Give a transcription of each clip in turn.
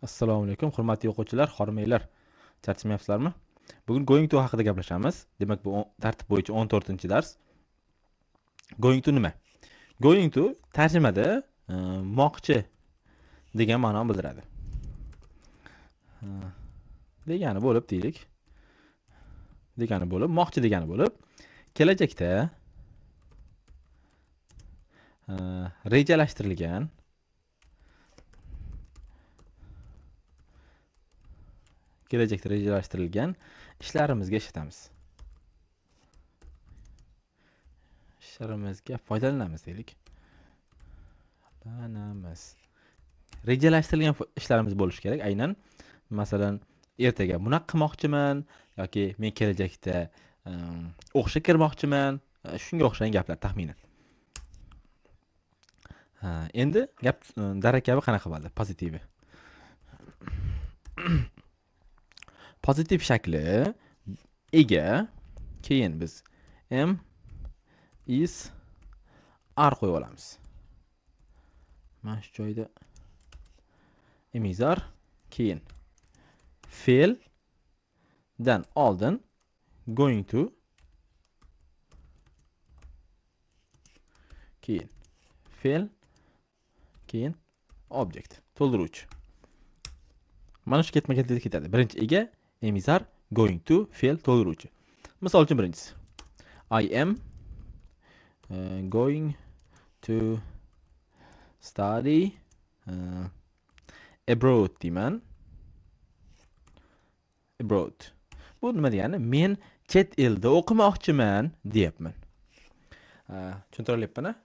Assalomu alaykum, hurmatli o'quvchilar, xormeylar. Charchamayapsizlarmi? Bugun going to haqida gaplashamiz. Demak, bu tartib bo'yicha 14-dars. Going to nima? Going to tarjimada moqchi degan ma'noni bildiradi. Degani bo'lib deylik. Degani bo'lib, moqchi degani bo'lib, kelajakda rejalashtirilgan ishlarimizga ishlatamiz. Ishlarimizga foydalanamiz deylik. Rejalashtirilgan ishlarimiz bo'lishi kerak. Aynan, masalan, ertaga buni qilmoqchiman yoki men kelajakda o'qishga kirmoqchiman. Shunga o'xshagan gaplar taxminan. Endi gap darakabi qanaqa bo'ladi? Pozitivi. Pozitiv shakli ega, keyin biz am, is, are qo'yib olamiz. Mana shu joyda emizar, keyin fe'l dan oldin going to, keyin fe'l, keyin object, to'ldiruvchi. Mana shu ketma-ketlikda ketadi. Birinchi ega, emizar, going to, fe'l, to'ldiruvchi. Misol uchun birinchisi. I am going to study abroad deyman. Abroad. Bu nima degani? Men chet elda o'qimoqchiman deyapman. Tushuntiryapman-a?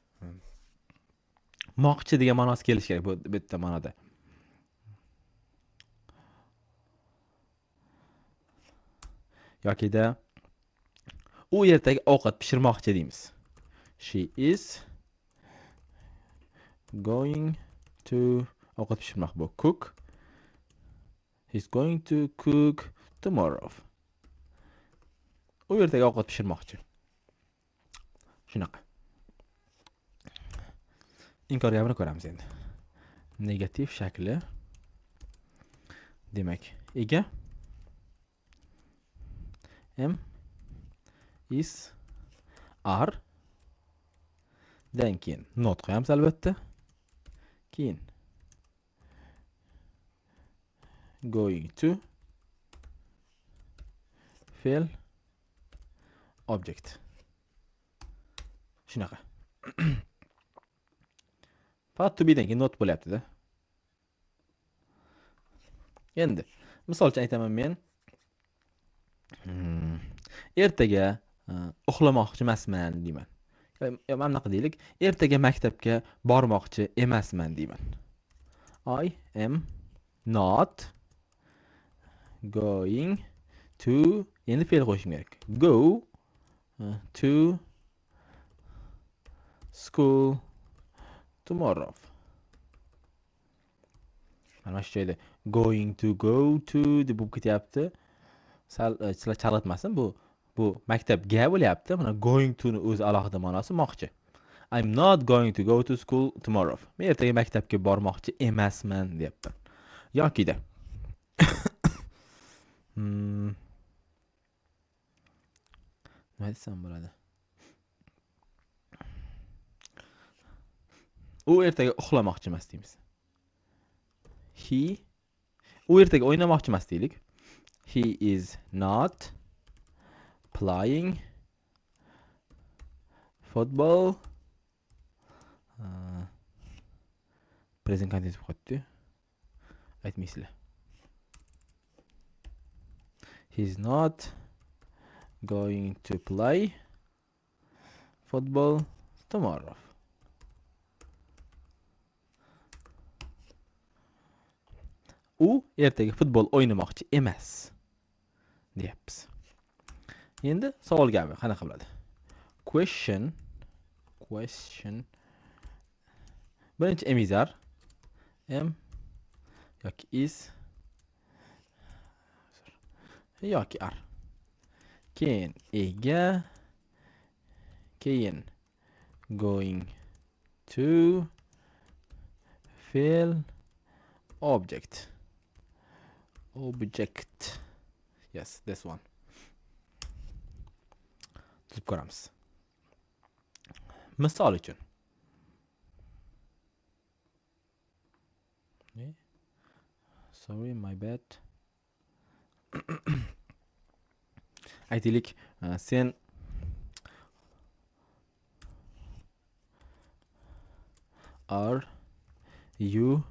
Moqchi degan ma'nosi kelishi kerak bu bitta ma'noda. Yokida u ertaga ovqat pishirmoqchi deymiz. She is going to ovqat pishirmoq bu cook. He's going to cook tomorrow. U ertaga ovqat pishirmoqchi. Shunaqa. Inkoriyamini ko'ramiz endi. Negativ shakli. Demak, ega am, is, are, dan keyin not qo'yamiz albatta. Keyin going to, fe'l, object. Shunaqa. Faqat to be dan keyin not bo'lyapti-da. Endi misol uchun aytaman men ertaga uxlamoqchi emasman deyman. Yo, mana bunaqa deylik, ertaga maktabga bormoqchi emasman deyman. I am not going to, endi fe'l qo'yishim kerak. Go to school tomorrow. Mana shu joyda going to, go to deb bo'lib ketyapti. Sal sizlar chalg'itmasin, bu maktabga bo'lyapti. Mana going to ni o'zi alohida ma'nosi moqchi. I'm not going to go to school tomorrow. Men ertaga maktabga bormoqchi emasman deyapman. Yokida nima desam bo'ladi? U ertaga uxlamoqchi emas deymiz. U ertaga o'ynamoqchi emas deylik. He is not playing football. Present continuous bo'lib qoldi. Aytmaysizlar. He is not going to play football tomorrow. U ertaga futbol o'ynamoqchi emas deyapmiz. Endi savol gapi qanaqa bo'ladi? Question. Birinchi emizar am yoki is yoki are. Keyin ega, keyin going to, fe'l, object. Object. Yes, this one. Tuzib ko'ramiz. Misol uchun. Sorry, my bad. Aytaylik, sen are you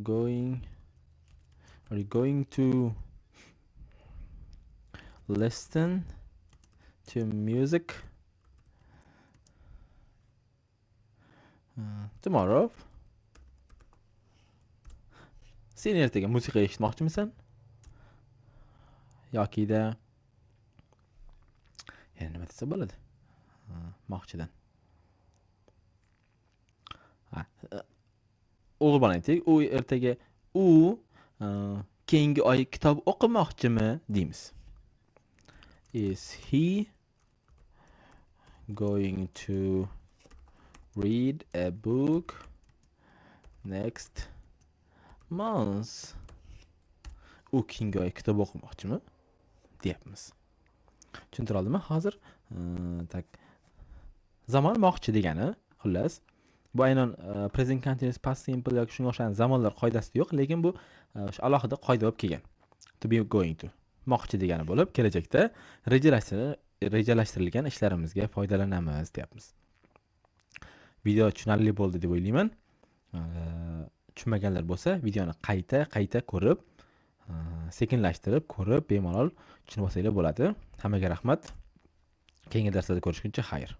going to listen to music tomorrow? Sen ertaga musiqa eshitmoqchimisan? Yoki-da yana nima desa bo'ladi? Moqchidan. O'g'ilbola aytaylik, u ertaga keyingi oy kitob o'qimoqchimi deymiz. Is he going to read a book next month? U keyingi oy kitob o'qimoqchimi deyapmiz. Tushuntira oldimmi? Hozir tak zamonmoqchi degani, xullas, bu aynan present continuous past simple yoki shunga o'xshagan zamonlar qoidasida yo'q, lekin bu o'sha alohida qoida bo'lib kelgan. To be going to moqchi degani bo'lib, kelajakda rejalashtirilgan ishlarimizga foydalanamiz deyapmiz. Video tushunarli bo'ldi deb o'ylayman. Tushunmaganlar bo'lsa, videoni qayta ko'rib, sekinlashtirib ko'rib, bemalol tushunib olsanglar bo'ladi. Hammaga rahmat. Keyingi darslarda ko'rishguncha xayr.